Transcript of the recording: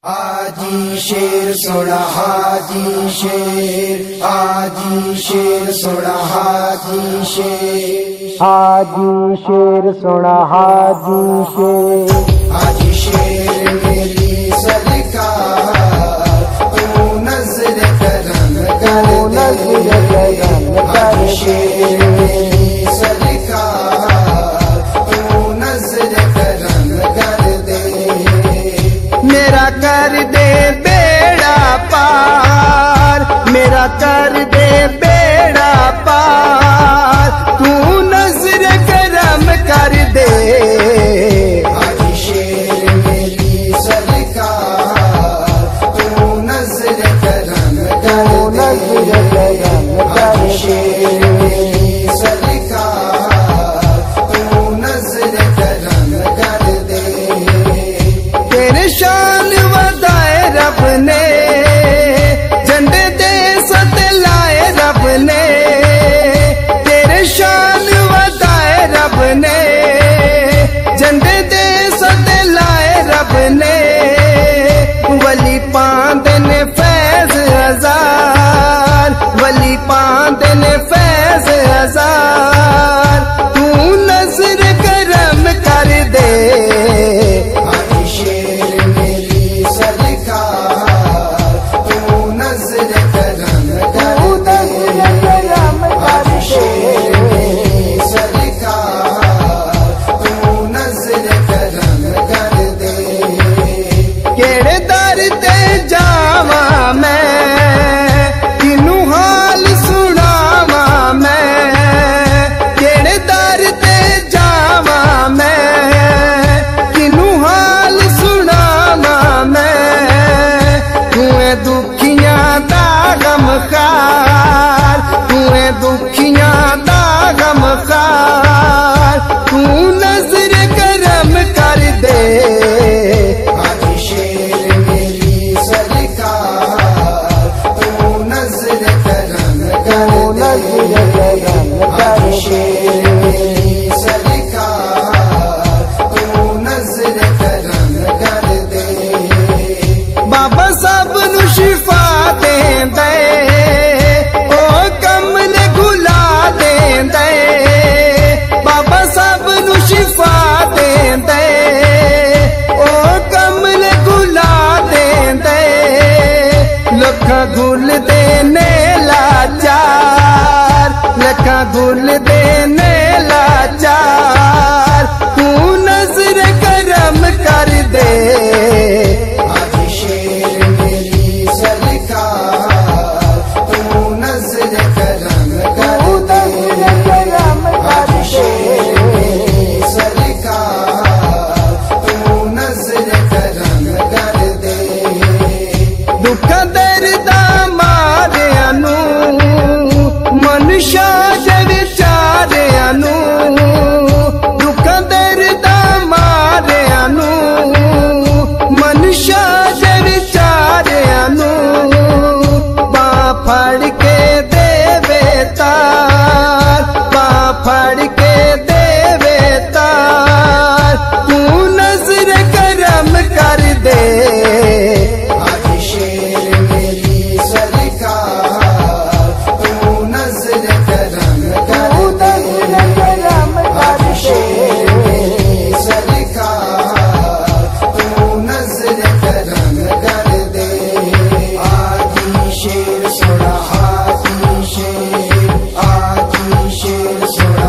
आजी शेर सोना हाजी शेर, आजी शेर सोना हाजी शेर, हाजी शेर सोना हाजी शेर, हाजी शेर मेरी सरकार, तू नजर करम कर दे। हाजी शेर मेरी सरकार, तू नजर करम कर दे। मेरा कर दे बेड़ा पार, मेरा कर दे बेड़ा पार, तू नजर करम कर दे। हाजी शेर मेरी सरकार, तू नजर करम कर दे। हाजी शेर मेरी सरकार, तू नजर करम कर दे। तेरे शान वधाए रब ने, झंडे दे सते लाए रब ने। तेरे शान वधाए रब ने, झंडे दे सते लाए रब ने। वली पांदे ने फैज हजार, वली पांदे ने फैज हजार, तू नजर करम कर दे। हाजी शेर मेरी सरकार, तू नजर करम कर दे। हाजी शेर मेरी सरकार, तू नजर करम कर दे। केड़े दर ते जावा मैं, किनू हाल सुनावा मैं। केड़े दर ते जावा मैं, किनू हाल सुनावा मैं। तूए दुखियां दा गमखार, तूए दुखियां दा गमखार, तू नजर करम कर दे। हाजी शेर मेरी सरकार, तू नजर करम कर दे। हाजी शेर मेरी सरकार, तू नजर करम कर दे। बाबा साहब नू शिफा देंदे, ओ कमल गुला देंदे। बाबा साहब नू शिफा देंदे, ओ कमल गुला देंदे। लखा गुल देने लाचार, लखा गुल देने लाचार, तू नजर करम कर दे। हाजी शेर मेरी सरकार, तू नजर करम कर दे। हाजी शेर मेरी सरकार, तू नजर करम कर दे। दुख दर्द मारिया नू, मनुष्य दे विचारिया नू। दुख दर्द मारिया नू, मनुष्य दे विचारिया नू। बांह फड़ के देवे तार, बांह फड़ के देवे तार, तू नजर करम कर दे। हाजी शेर मेरी सरकार, तू नजर करम कर दे। हाजी शेर मेरी सरकार, तू नजर करम कर दे। आजी शेर सोना हाजी शेर, आजी शेर सोना